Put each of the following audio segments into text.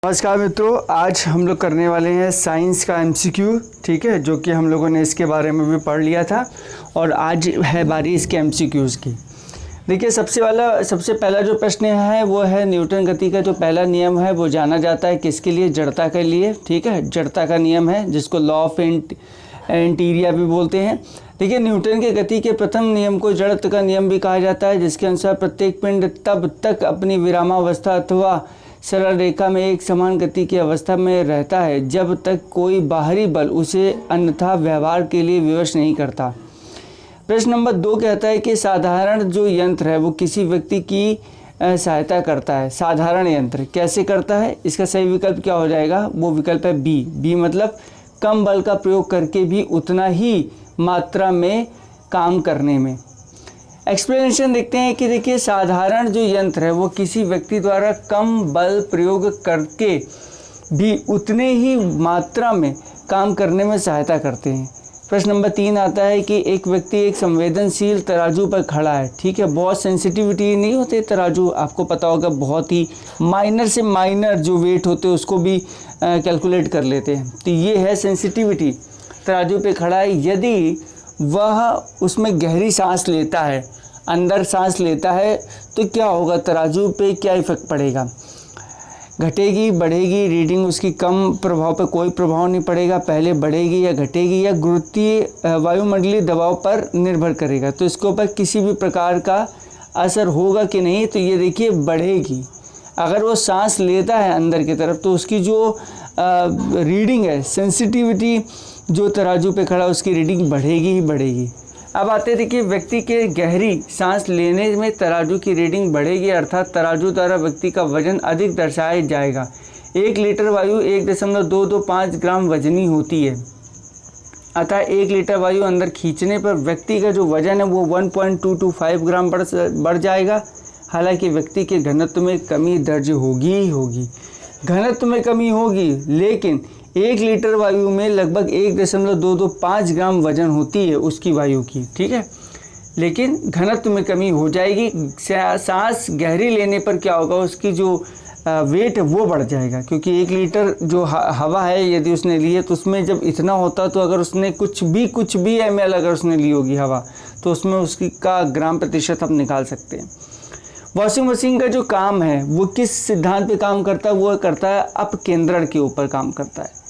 नमस्कार मित्रों, आज हम लोग करने वाले हैं साइंस का एमसीक्यू। ठीक है, जो कि हम लोगों ने इसके बारे में भी पढ़ लिया था और आज है बारी इसके एमसीक्यूज़ की। देखिए, सबसे पहला जो प्रश्न है वो है न्यूटन गति का जो पहला नियम है वो जाना जाता है किसके लिए? जड़ता के लिए। ठीक है, जड़ता का नियम है जिसको लॉ ऑफ एंटीरिया भी बोलते हैं। देखिए, न्यूटन के गति के प्रथम नियम को जड़त्व का नियम भी कहा जाता है, जिसके अनुसार प्रत्येक पिंड तब तक अपनी विरामावस्था अथवा सरल रेखा में एक समान गति की अवस्था में रहता है जब तक कोई बाहरी बल उसे अन्यथा व्यवहार के लिए विवश नहीं करता। प्रश्न नंबर 2 कहता है कि साधारण जो यंत्र है वो किसी व्यक्ति की सहायता करता है। साधारण यंत्र कैसे करता है? इसका सही विकल्प क्या हो जाएगा? वो विकल्प है बी मतलब कम बल का प्रयोग करके भी उतना ही मात्रा में काम करने में। एक्सप्लेनेशन देखते हैं कि देखिए, साधारण जो यंत्र है वो किसी व्यक्ति द्वारा कम बल प्रयोग करके भी उतने ही मात्रा में काम करने में सहायता करते हैं। प्रश्न नंबर 3 आता है कि एक व्यक्ति एक संवेदनशील तराजू पर खड़ा है। ठीक है, बहुत सेंसिटिविटी नहीं होते तराजू, आपको पता होगा, बहुत ही माइनर से माइनर जो वेट होते हैं उसको भी कैलकुलेट कर लेते हैं। तो ये है सेंसिटिविटी, तराजू पे खड़ा है। यदि वह उसमें गहरी सांस लेता है, अंदर सांस लेता है, तो क्या होगा? तराजू पे क्या इफेक्ट पड़ेगा? घटेगी, बढ़ेगी रीडिंग उसकी? कम प्रभाव पे कोई प्रभाव नहीं पड़ेगा। पहले बढ़ेगी या घटेगी या गुरुत्वीय वायुमंडलीय दबाव पर निर्भर करेगा। तो इसके ऊपर किसी भी प्रकार का असर होगा कि नहीं? तो ये देखिए, बढ़ेगी। अगर वो सांस लेता है अंदर की तरफ तो उसकी जो रीडिंग है, सेंसिटिविटी जो तराजू पे खड़ा उसकी रीडिंग बढ़ेगी ही बढ़ेगी। अब आते हैं, देखिए, व्यक्ति के गहरी सांस लेने में तराजू की रीडिंग बढ़ेगी, अर्थात तराजू द्वारा व्यक्ति का वजन अधिक दर्शाया जाएगा। 1 लीटर वायु 1.225 ग्राम वजनी होती है, अतः 1 लीटर वायु अंदर खींचने पर व्यक्ति का जो वजन है वो 1.225 ग्राम बढ़ जाएगा। हालांकि व्यक्ति के घनत्व में कमी दर्ज होगी ही होगी, घनत्व में कमी होगी, लेकिन 1 लीटर वायु में लगभग 1.225 ग्राम वजन होती है उसकी वायु की। ठीक है, लेकिन घनत्व में कमी हो जाएगी। सांस गहरी लेने पर क्या होगा? उसकी जो वेट है वो बढ़ जाएगा, क्योंकि 1 लीटर जो हवा है यदि उसने ली है तो उसमें जब इतना होता तो अगर उसने कुछ भी ml अगर उसने ली होगी हवा, तो उसमें उसकी का ग्राम प्रतिशत हम निकाल सकते हैं। वॉशिंग मशीन का जो काम है वो किस सिद्धांत पे काम करता है? वो करता है अपकेंद्रण के ऊपर काम करता है।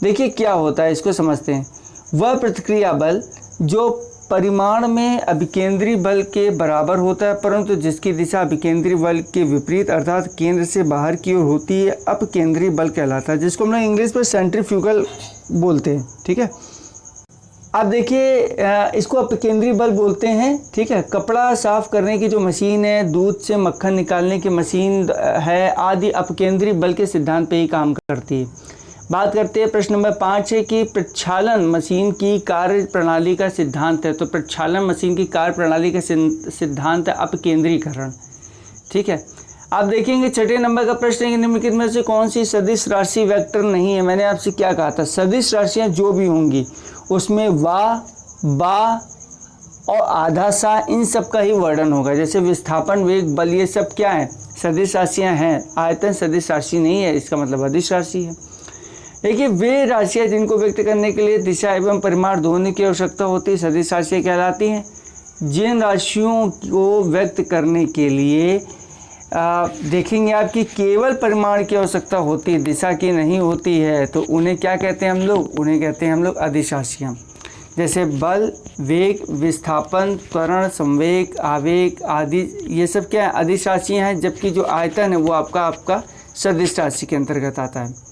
देखिए, क्या होता है इसको समझते हैं। वह प्रतिक्रिया बल जो परिमाण में अभिकेंद्री बल के बराबर होता है, परंतु जिसकी दिशा अभिकेंद्री बल के विपरीत अर्थात केंद्र से बाहर की ओर होती है, अपकेंद्री बल कहलाता है, जिसको हम लोग इंग्लिश में सेंट्रीफ्यूगल बोलते हैं। ठीक है, अब देखिए, इसको अपकेंद्री बल बोलते हैं। ठीक है, कपड़ा साफ करने की जो मशीन है, दूध से मक्खन निकालने की मशीन है, आदि अपकेंद्री बल के सिद्धांत पे ही काम करती है। बात करते हैं, प्रश्न नंबर 5 है कि प्रक्षालन मशीन की कार्य प्रणाली का सिद्धांत है। तो प्रक्षालन मशीन की कार्य प्रणाली का सिद्धांत है अपकेंद्रीकरण। ठीक है, आप देखेंगे 6 नंबर का प्रश्न है कि निम्नलिखित में से कौन सी सदिश राशि वेक्टर नहीं है? मैंने आपसे क्या कहा था? सदिश राशियाँ जो भी होंगी उसमें वा, बा और आधा सा, इन सब का ही वर्णन होगा। जैसे विस्थापन, वेग, बल, ये सब क्या है? सदिश राशियाँ हैं। आयतन सदिश राशि नहीं है, इसका मतलब अदिश राशि है। देखिए, वे राशियाँ जिनको व्यक्त करने के लिए दिशा एवं परिमाण दोनों की आवश्यकता होती है सदिश राशियाँ कहलाती हैं। जिन राशियों को व्यक्त करने के लिए देखेंगे आपकी केवल परिमाण की आवश्यकता होती है, दिशा की नहीं होती है, तो उन्हें क्या कहते हैं हम लोग? उन्हें कहते हैं हम लोग अदिश राशियाँ। जैसे बल, वेग, विस्थापन, त्वरण, संवेग, आवेग आदि, ये सब क्या है? अदिश राशियाँ हैं, जबकि जो आयतन है वो आपका सदिश राशि के अंतर्गत आता है।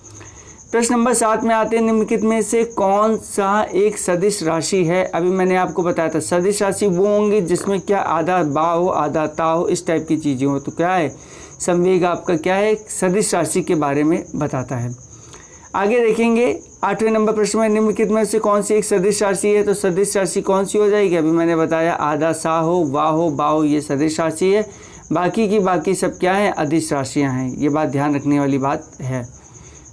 प्रश्न नंबर 7 में आते हैं, निम्नलिखित में से कौन सा एक सदिश राशि है? अभी मैंने आपको बताया था सदिश राशि वो होंगी जिसमें क्या आधा बा हो, आधा ता हो, इस टाइप की चीज़ें हो। तो क्या है? संवेग आपका क्या है? सदिश राशि के बारे में बताता है। आगे देखेंगे 8वें नंबर प्रश्न में, निम्नलिखित में से कौन सी एक सदिश राशि है? तो सदिश राशि कौन सी हो जाएगी? अभी मैंने बताया आधा सा हो, वा हो, बा हो, ये सदिश राशि है। बाकी की बाकी सब क्या है? अदिश राशियाँ हैं। ये बात ध्यान रखने वाली बात है।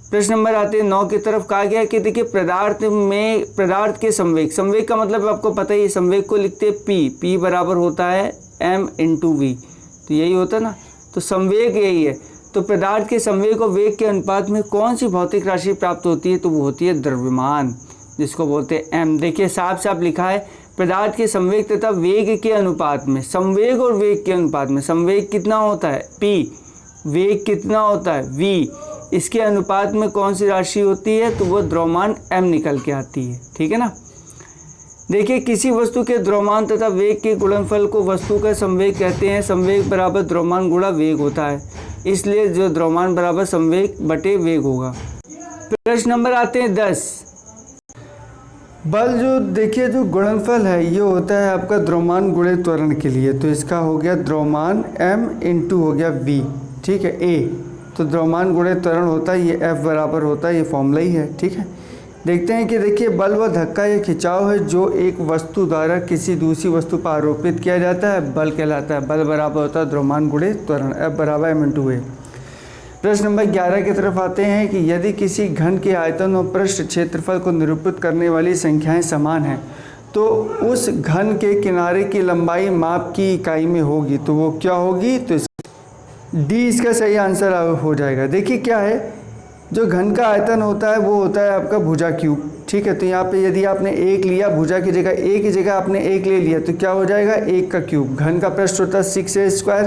प्रश्न नंबर आते हैं 9 की तरफ। कहा गया कि देखिए, पदार्थ के संवेग का मतलब आपको पता ही है, संवेग को लिखते हैं p बराबर होता है m × v, तो यही होता है ना। तो संवेग यही है, तो पदार्थ के संवेग और वेग के अनुपात में कौन सी भौतिक राशि प्राप्त होती है? तो वो होती है द्रव्यमान, जिसको बोलते हैं m। देखिए साफ साफ लिखा है, पदार्थ के संवेग तथा वेग के अनुपात में, संवेग और वेग के अनुपात में, संवेग कितना होता है p, वेग कितना होता है v, इसके अनुपात में कौन सी राशि होती है? तो वो द्रव्यमान m निकल के आती है। ठीक है ना। देखिए किसी वस्तु के द्रव्यमान तथा वेग के गुणनफल को वस्तु का संवेग कहते हैं। संवेग बराबर द्रव्यमान गुणा वेग होता है, इसलिए जो द्रव्यमान बराबर संवेग बटे वेग होगा। प्रश्न नंबर आते हैं 10। बल जो देखिए जो गुणनफल है ये होता है आपका द्रव्यमान गुणे त्वरण के लिए, तो इसका हो गया द्रव्यमान m इंटू हो गया v। ठीक है a, तो द्रव्यमान गुणे त्वरण होता है, ये F बराबर होता है, ये फॉर्मूला ही है। ठीक है, देखते हैं कि देखिए बल व धक्का ये खिंचाव है जो एक वस्तु द्वारा किसी दूसरी वस्तु पर आरोपित किया जाता है, बल कहलाता है। बल बराबर होता है द्रव्यमान गुणे त्वरण, F बराबर m इंटू a। प्रश्न नंबर 11 की तरफ आते हैं कि यदि किसी घन के आयतन और पृष्ठ क्षेत्रफल को निरूपित करने वाली संख्याएं समान हैं तो उस घन के किनारे की लंबाई माप की इकाई में होगी, तो वो क्या होगी? तो डी इसका सही आंसर हो जाएगा। देखिए क्या है, जो घन का आयतन होता है वो होता है आपका भुजा क्यूब। ठीक है, तो यहाँ पे यदि आपने एक लिया, भुजा की जगह एक की जगह आपने एक ले लिया, तो क्या हो जाएगा? एक का क्यूब। घन का पृष्ठ होता है 6a स्क्वायर,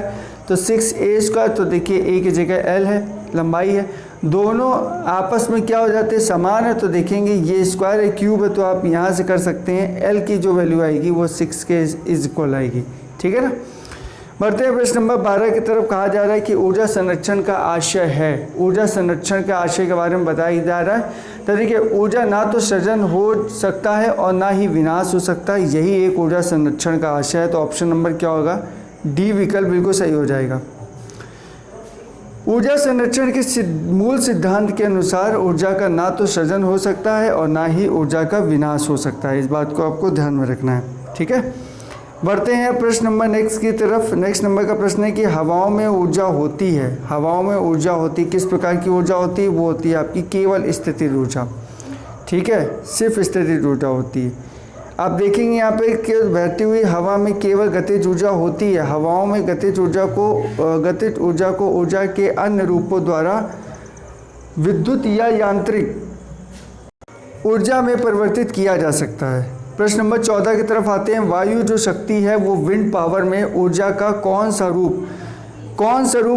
तो 6a स्क्वायर, तो देखिए a की जगह l है, लंबाई है, दोनों आपस में क्या हो जाते हैं? समान है। तो देखेंगे ये स्क्वायर है, क्यूब है, तो आप यहाँ से कर सकते हैं l की जो वैल्यू आएगी वो 6 के इज इक्वल आएगी। ठीक है ना। बढ़ते हैं प्रश्न नंबर 12 की तरफ। कहा जा रहा है कि ऊर्जा संरक्षण का आशय है। ऊर्जा संरक्षण के आशय के बारे में बताया जा रहा है। तो देखिए ऊर्जा ना तो सृजन हो सकता है और ना ही विनाश हो सकता है, यही एक ऊर्जा संरक्षण का आशय है। तो ऑप्शन नंबर क्या होगा? डी विकल्प बिल्कुल सही हो जाएगा। ऊर्जा संरक्षण के मूल सिद्धांत के अनुसार ऊर्जा का ना तो सृजन हो सकता है और ना ही ऊर्जा का विनाश हो सकता है। इस बात को आपको ध्यान में रखना है। ठीक है, बढ़ते हैं प्रश्न नंबर नेक्स्ट की तरफ। नेक्स्ट नंबर का प्रश्न है कि हवाओं में ऊर्जा होती है। हवाओं में ऊर्जा होती, किस प्रकार की ऊर्जा होती है? वो होती है आपकी केवल स्थितिज ऊर्जा। ठीक है, सिर्फ स्थितिज ऊर्जा होती है। आप देखेंगे यहाँ पे कि बहती हुई हवा में केवल गतिज ऊर्जा होती है। हवाओं में गतिज ऊर्जा को ऊर्जा के अन्य रूपों द्वारा विद्युत या यांत्रिक ऊर्जा में परिवर्तित किया जा सकता है। प्रश्न नंबर 14 की तरफ आते हैं। वायु जो शक्ति है वो विंड पावर में ऊर्जा का कौन सा रूप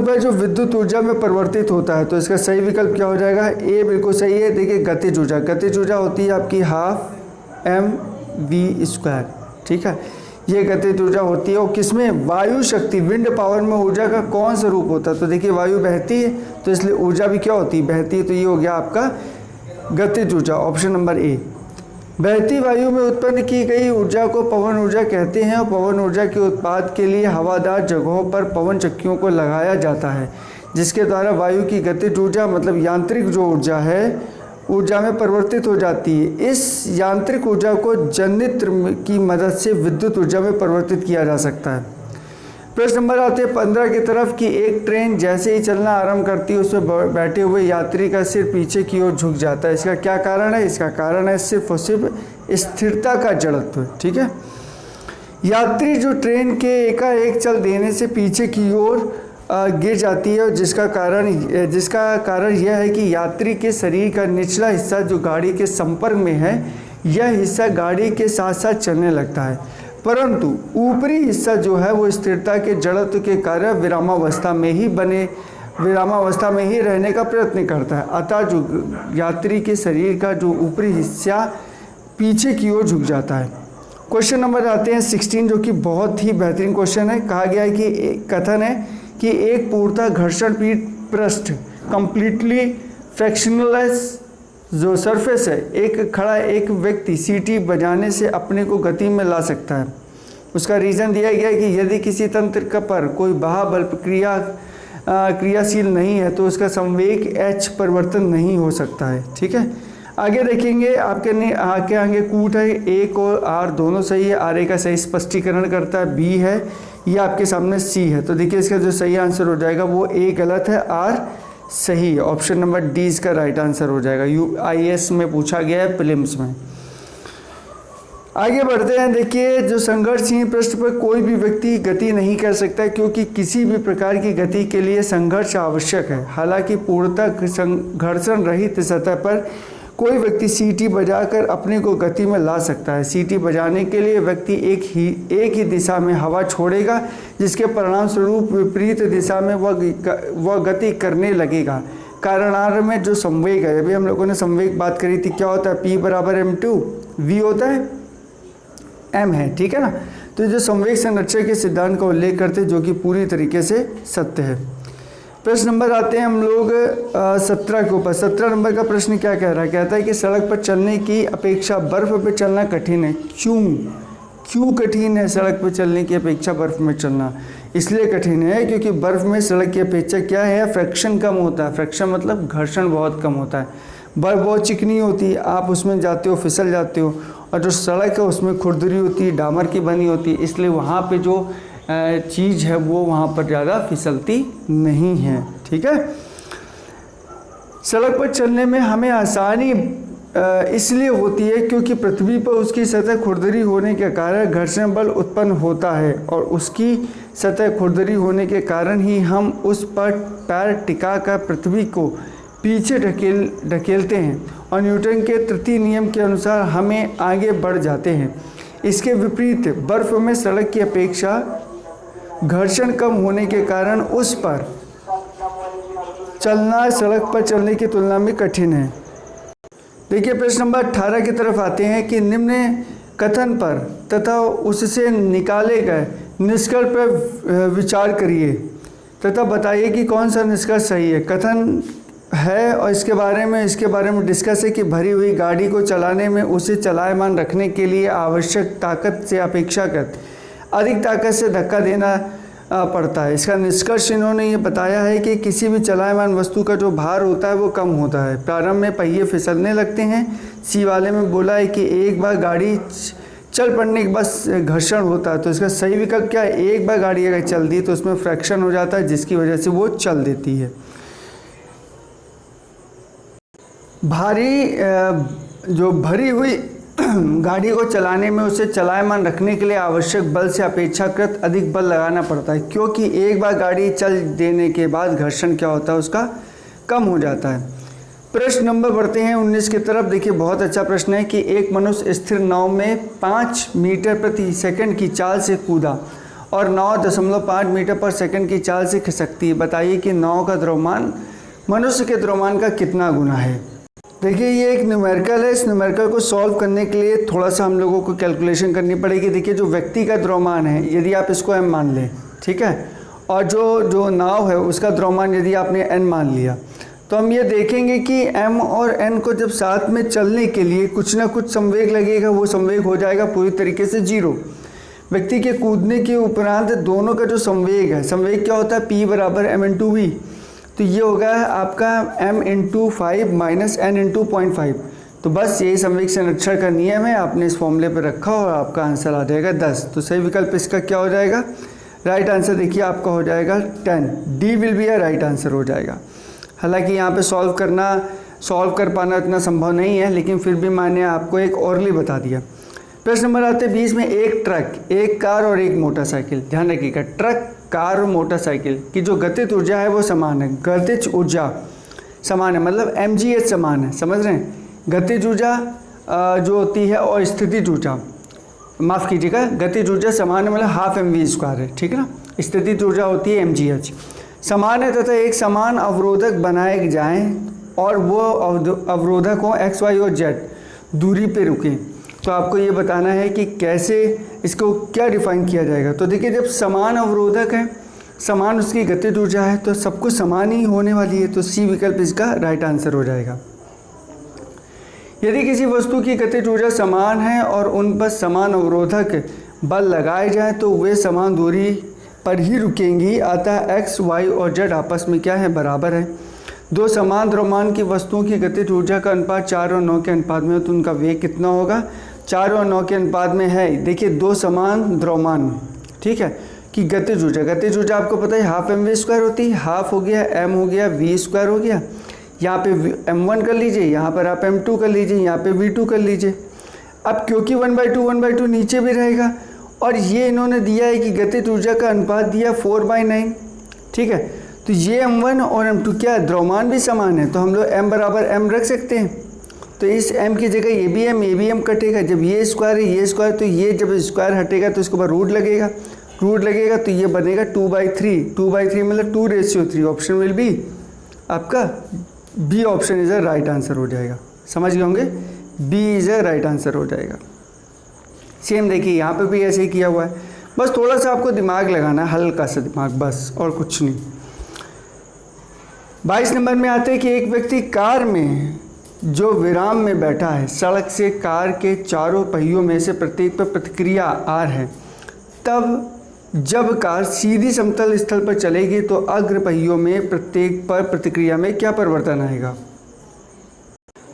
है जो विद्युत ऊर्जा में परिवर्तित होता है? तो इसका सही विकल्प क्या हो जाएगा? ए बिल्कुल सही है। देखिए गतिज ऊर्जा, गतिज ऊर्जा होती है आपकी हाफ mv स्क्वायर। ठीक है, ये गतिज ऊर्जा होती है। और किसमें? वायु शक्ति, विंड पावर में ऊर्जा का कौन सा रूप होता है? तो देखिए वायु बहती है, तो इसलिए ऊर्जा भी क्या होती है? बहती है। तो ये हो गया आपका गतिज ऊर्जा, ऑप्शन नंबर ए। बहती वायु में उत्पन्न की गई ऊर्जा को पवन ऊर्जा कहते हैं और पवन ऊर्जा के उत्पाद के लिए हवादार जगहों पर पवन चक्कियों को लगाया जाता है, जिसके द्वारा वायु की गतिज ऊर्जा मतलब यांत्रिक जो ऊर्जा है ऊर्जा में परिवर्तित हो जाती है। इस यांत्रिक ऊर्जा को जनरेटर की मदद से विद्युत ऊर्जा में परिवर्तित किया जा सकता है। प्रश्न नंबर आते हैं 15 की तरफ कि एक ट्रेन जैसे ही चलना आरंभ करती है उसमें बैठे हुए यात्री का सिर पीछे की ओर झुक जाता है। इसका क्या कारण है? इसका कारण है सिर्फ और सिर्फ स्थिरता का जड़त्व। ठीक है, यात्री जो ट्रेन के एकाएक चल देने से पीछे की ओर गिर जाती है, जिसका कारण यह है कि यात्री के शरीर का निचला हिस्सा जो गाड़ी के संपर्क में है, यह हिस्सा गाड़ी के साथ साथ चलने लगता है, परंतु ऊपरी हिस्सा जो है वो स्थिरता के जड़त्व के कारण विरामावस्था में ही रहने का प्रयत्न करता है। अतः जो यात्री के शरीर का जो ऊपरी हिस्सा पीछे की ओर झुक जाता है। क्वेश्चन नंबर आते हैं 16, जो कि बहुत ही बेहतरीन क्वेश्चन है। कहा गया है कि एक कथन है कि एक पूर्णतः घर्षण पृष्ठ कंप्लीटली फ्रैक्शनलेस जो सरफेस है, एक व्यक्ति सीटी बजाने से अपने को गति में ला सकता है। उसका रीज़न दिया गया है कि यदि किसी तंत्र का पर कोई बल क्रियाशील नहीं है तो उसका संवेग h परिवर्तन नहीं हो सकता है। ठीक है, आगे देखेंगे आपके आगे कूट है, एक और आर दोनों सही है। आर ए का सही स्पष्टीकरण करता है, बी है, ये आपके सामने सी है। तो देखिए इसका जो सही आंसर हो जाएगा वो ए गलत है, आर सही है। ऑप्शन नंबर डी इसका राइट आंसर हो जाएगा। UIS में पूछा गया है, प्रीलिम्स में। आगे बढ़ते हैं। देखिए, जो संघर्षहीन पृष्ठ पर कोई भी व्यक्ति गति नहीं कर सकता, क्योंकि किसी भी प्रकार की गति के लिए संघर्ष आवश्यक है। हालांकि पूर्णतः घर्षण रहित सतह पर कोई व्यक्ति सीटी बजाकर अपने को गति में ला सकता है। सीटी बजाने के लिए व्यक्ति एक ही दिशा में हवा छोड़ेगा, जिसके परिणाम स्वरूप विपरीत दिशा में वह गति करने लगेगा। कारणार्थ में जो संवेग है, अभी हम लोगों ने संवेग बात करी थी, क्या होता है, P बराबर m2, V होता है m है, ठीक है ना। तो जो संवेग संरक्षण के सिद्धांत का उल्लेख करते हैं, जो कि पूरी तरीके से सत्य है। प्रश्न नंबर आते हैं हम लोग 17 के ऊपर। 17 नंबर का प्रश्न क्या कह रहा है, कहता है कि सड़क पर चलने की अपेक्षा बर्फ़ पर चलना कठिन है। क्यों कठिन है सड़क पर चलने की अपेक्षा बर्फ़ में चलना? इसलिए कठिन है क्योंकि बर्फ़ में सड़क की अपेक्षा क्या है, फ्रैक्शन कम होता है। फ्रैक्शन मतलब घर्षण बहुत कम होता है। बर्फ़ बहुत चिकनी होती है, आप उसमें जाते हो फिसल जाते हो, और जो सड़क है उसमें खुरदरी होती है, डामर की बनी होती है, इसलिए वहाँ पे जो चीज़ है वो वहाँ पर ज़्यादा फिसलती नहीं है, ठीक है। सड़क पर चलने में हमें आसानी इसलिए होती है क्योंकि पृथ्वी पर उसकी सतह खुरदरी होने के कारण घर्षण बल उत्पन्न होता है, और उसकी सतह खुरदरी होने के कारण ही हम उस पर पैर टिकाकर पृथ्वी को पीछे ढकेलते हैं और न्यूटन के तृतीय नियम के अनुसार हमें आगे बढ़ जाते हैं। इसके विपरीत बर्फ़ में सड़क की अपेक्षा घर्षण कम होने के कारण उस पर चलना सड़क पर चलने की तुलना में कठिन है। देखिए, प्रश्न नंबर 18 की तरफ आते हैं कि निम्न कथन पर तथा उससे निकाले गए निष्कर्ष पर विचार करिए तथा बताइए कि कौन सा निष्कर्ष सही है। कथन है और इसके बारे में डिस्कस है कि भरी हुई गाड़ी को चलाने में उसे चलायमान रखने के लिए आवश्यक ताकत से अपेक्षाकृत अधिक ताकत से धक्का देना पड़ता है। इसका निष्कर्ष इन्होंने ये बताया है कि किसी भी चलायमान वस्तु का जो भार होता है वो कम होता है। प्रारंभ में पहिए फिसलने लगते हैं। सी वाले में बोला है कि एक बार गाड़ी चल पड़ने के बाद घर्षण होता है। तो इसका सही विकल्प क्या है, एक बार गाड़ी अगर चल दी तो उसमें फ्रैक्शन हो जाता है, जिसकी वजह से वो चल देती है। जो भरी हुई गाड़ी को चलाने में उसे चलायमान रखने के लिए आवश्यक बल से अपेक्षाकृत अधिक बल लगाना पड़ता है, क्योंकि एक बार गाड़ी चल देने के बाद घर्षण क्या होता है, उसका कम हो जाता है। प्रश्न नंबर बढ़ते हैं 19 की तरफ। देखिए, बहुत अच्छा प्रश्न है कि एक मनुष्य स्थिर नाव में 5 मीटर प्रति सेकंड की चाल से कूदा और 9.5 मीटर पर सेकंड की चाल से खिसकती है। बताइए कि नाव का द्रव्यमान मनुष्य के द्रव्यमान का कितना गुना है। देखिए, ये एक न्यूमेरिकल है। इस न्यूमेरिकल को सॉल्व करने के लिए थोड़ा सा हम लोगों को कैलकुलेशन करनी पड़ेगी। देखिए, जो व्यक्ति का द्रव्यमान है, यदि आप इसको m मान लें, ठीक है, और जो नाव है उसका द्रव्यमान यदि आपने n मान लिया, तो हम ये देखेंगे कि m और n को जब साथ में चलने के लिए कुछ ना कुछ संवेग लगेगा, वो संवेग हो जाएगा पूरी तरीके से 0। व्यक्ति के कूदने के उपरांत दोनों का जो संवेग है, संवेग क्या होता है, P बराबर m/v। तो ये होगा आपका m/5 माइनस n/0.5। तो बस यही संवेग संरक्षण का नियम है, आपने इस फॉर्मूले पर रखा और आपका आंसर आ जाएगा 10। तो सही विकल्प इसका क्या हो जाएगा, राइट आंसर देखिए आपका हो जाएगा 10। D will be a right answer हो जाएगा। हालांकि यहाँ पे सॉल्व कर पाना इतना संभव नहीं है, लेकिन फिर भी मैंने आपको एक औरली बता दिया। प्रश्न नंबर आते 20 में एक ट्रक, एक कार और एक मोटरसाइकिल। ध्यान रखिएगा, ट्रक, कार और मोटरसाइकिल की जो गतिज ऊर्जा है वो समान है। गतिज ऊर्जा समान है मतलब mgh समान है, समझ रहे हैं। गतिज ऊर्जा जो होती है और स्थितिज ऊर्जा, माफ़ कीजिएगा, गतिज ऊर्जा समान है मतलब हाफ mv² है, ठीक है ना। स्थितिज ऊर्जा होती है mgh। समान है तथा एक समान अवरोधक बनाए जाएं और वो अवरोधक हो x, y और z दूरी पे रुकें। तो आपको ये बताना है कि कैसे इसको क्या डिफाइन किया जाएगा। तो देखिए, जब समान अवरोधक है, समान उसकी गतिज ऊर्जा है, तो सब कुछ समान ही होने वाली है। तो सी विकल्प इसका राइट आंसर हो जाएगा। यदि किसी वस्तु की गतिज ऊर्जा समान है और उन पर समान अवरोधक बल लगाए जाएं तो वे समान दूरी पर ही रुकेंगी। अतः x, y और z आपस में क्या है, बराबर है। दो समान द्रव्यमान की वस्तुओं की गतिज ऊर्जा का अनुपात 4 और 9 के अनुपात में हो तो उनका वेग कितना होगा, 4 और 9 के अनुपात में है। देखिए, दो समान द्रव्यमान, ठीक है, कि गतिज ऊर्जा आपको पता है हाफ mv² होती है। हाफ हो गया, m हो गया, v² हो गया। यहाँ पे m1 कर लीजिए, यहाँ पर आप m2 कर लीजिए, यहाँ पे v2 कर लीजिए। अब क्योंकि 1/2 नीचे भी रहेगा, और ये इन्होंने दिया है कि गतिज ऊर्जा का अनुपात दिया 4/9, ठीक है। तो ये m1 और m2 क्या है, द्रव्यमान भी समान है, तो हम लोग m बराबर m रख सकते हैं। तो इस m की जगह ये भी m कटेगा, जब ये स्क्वायर है ये स्क्वायर, तो ये जब स्क्वायर हटेगा तो इसके ऊपर रूट लगेगा, तो ये बनेगा 2/3 मतलब 2:3। ऑप्शन विल बी आपका B option is a right answer हो जाएगा। समझ गए होंगे, B is a right answer हो जाएगा। सेम देखिए यहाँ पे भी ऐसे ही किया हुआ है, बस थोड़ा सा आपको दिमाग लगाना है, हल्का सा दिमाग, बस और कुछ नहीं। 22 नंबर में आते हैं कि एक व्यक्ति कार में जो विराम में बैठा है, सड़क से कार के चारों पहियों में से प्रत्येक पर प्रतिक्रिया आर है, तब जब कार सीधी समतल स्थल पर चलेगी तो अग्र पहियों में प्रत्येक पर प्रतिक्रिया में क्या परिवर्तन आएगा।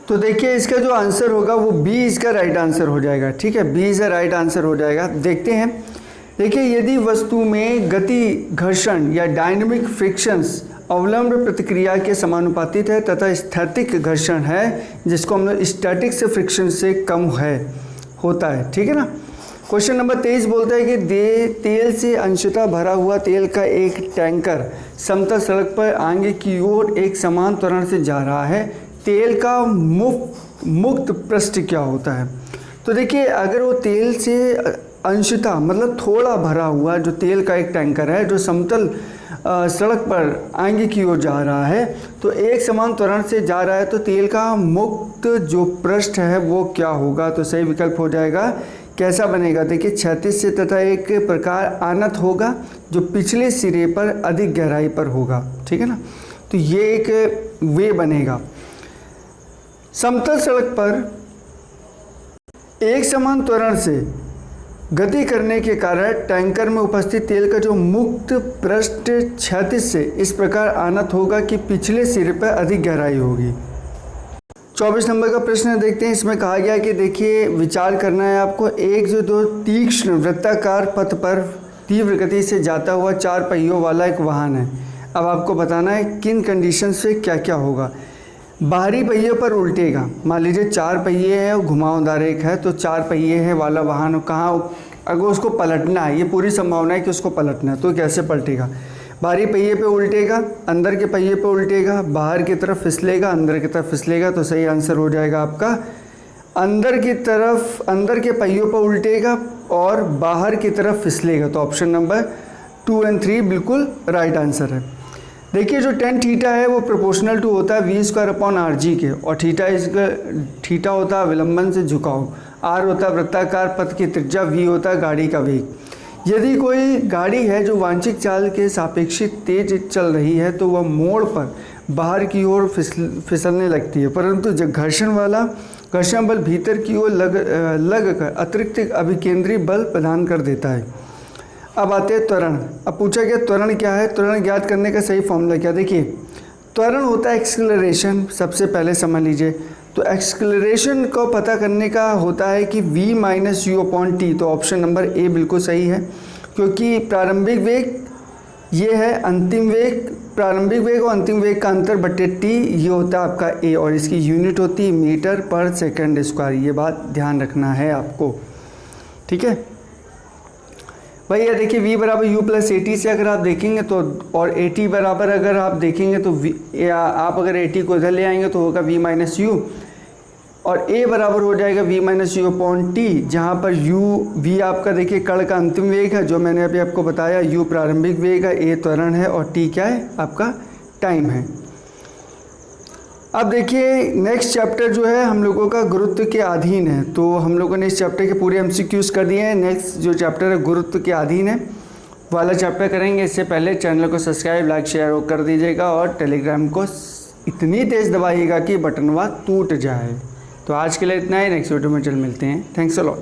तो देखिए इसका जो आंसर होगा वो बी इसका राइट आंसर हो जाएगा, ठीक है, बी इज़ राइट आंसर हो जाएगा। देखते हैं, देखिए यदि वस्तु में गति घर्षण या डायनेमिक फ्रिक्शंस अवलंब प्रतिक्रिया के समानुपातिक है तथा स्थैतिक घर्षण है जिसको हम लोग स्टैटिक से फ्रिक्शन से कम होता है, ठीक है ना। क्वेश्चन नंबर 23 बोलता है कि तेल से अंशतः भरा हुआ तेल का एक टैंकर समतल सड़क पर आगे की ओर एक समान त्वरण से जा रहा है, तेल का मुक्त पृष्ठ क्या होता है। तो देखिए अगर वो तेल से अंशतः मतलब थोड़ा भरा हुआ जो तेल का एक टैंकर है जो समतल सड़क पर आगे की ओर जा रहा है, तो एक समान त्वरण से जा रहा है, तो तेल का मुक्त जो पृष्ठ है वो क्या होगा। तो सही विकल्प हो जाएगा, कैसा बनेगा, देखिए क्षैतिज से तथा एक प्रकार आनत होगा जो पिछले सिरे पर अधिक गहराई पर होगा, ठीक है ना। तो ये एक वे बनेगा। समतल सड़क पर एक समान त्वरण से गति करने के कारण टैंकर में उपस्थित तेल का जो मुक्त पृष्ठ क्षैतिज से इस प्रकार आनत होगा कि पिछले सिरे पर अधिक गहराई होगी। 24 नंबर का प्रश्न देखते हैं, इसमें कहा गया कि देखिए विचार करना है आपको, एक जो दो तीक्ष्ण वृत्ताकार पथ पर तीव्र गति से जाता हुआ 4 पहियों वाला एक वाहन है। अब आपको बताना है किन कंडीशन से क्या क्या होगा। बाहरी पहियों पर उल्टेगा, मान लीजिए 4 पहिए है और घुमावदार एक है, तो 4 पहिए है वाला वाहन कहाँ, अगर उसको पलटना है, ये पूरी संभावना है कि उसको पलटना है, तो कैसे पलटेगा। बाहरी पहिए पे उल्टेगा, अंदर के पहिए पे उल्टेगा, बाहर की तरफ फिसलेगा, अंदर की तरफ फिसलेगा, तो सही आंसर हो जाएगा आपका अंदर की तरफ, अंदर के पहियों पर उल्टेगा और बाहर की तरफ फिसलेगा। तो ऑप्शन नंबर 2 और 3 बिल्कुल राइट आंसर है। देखिए जो tan थीटा है वो प्रोपोर्शनल टू होता है v²/rg के, और थीटा होता है विलंबन से झुकाव, r होता है वृत्ताकार पथ की त्रिज्या, v होता है गाड़ी का वेग। यदि कोई गाड़ी है जो वांछित चाल के सापेक्षित तेज चल रही है तो वह मोड़ पर बाहर की ओर फिसलने लगती है, परंतु जब घर्षण बल भीतर की ओर लग कर अतिरिक्त अभिकेंद्री बल प्रदान कर देता है। अब आते हैं त्वरण। अब पूछा गया त्वरण क्या है, त्वरण ज्ञात करने का सही फॉर्मूला क्या। देखिए त्वरण होता है एक्सेलरेशन, सबसे पहले समझ लीजिए। तो एक्सेलरेशन को पता करने का होता है कि v - u/t, तो ऑप्शन नंबर ए बिल्कुल सही है, क्योंकि प्रारंभिक वेग ये है, अंतिम वेग, प्रारंभिक वेग और अंतिम वेग का अंतर बटे t, ये होता है आपका a, और इसकी यूनिट होती है मीटर पर सेकंड स्क्वायर। ये बात ध्यान रखना है आपको, ठीक है भैया। देखिए v = u + at से अगर आप देखेंगे तो, और at बराबर अगर आप देखेंगे तो आप अगर at को इधर ले आएंगे तो होगा v - u, और a बराबर हो जाएगा v - u/t, जहाँ पर v आपका देखिए कण का अंतिम वेग है जो मैंने अभी आपको बताया, u प्रारंभिक वेग है, a त्वरण है और t क्या है आपका टाइम है। अब देखिए नेक्स्ट चैप्टर जो है हम लोगों का गुरुत्व के अधीन है, तो हम लोगों ने इस चैप्टर के पूरे MCQs कर दिए हैं। नेक्स्ट जो चैप्टर है गुरुत्व के अधीन है वाला चैप्टर करेंगे। इससे पहले चैनल को सब्सक्राइब, लाइक, शेयर कर दीजिएगा, और टेलीग्राम को इतनी तेज़ दबाइएगा कि बटनवा टूट जाए। तो आज के लिए इतना ही, नेक्स्ट वीडियो में चल मिलते हैं। Thanks a lot.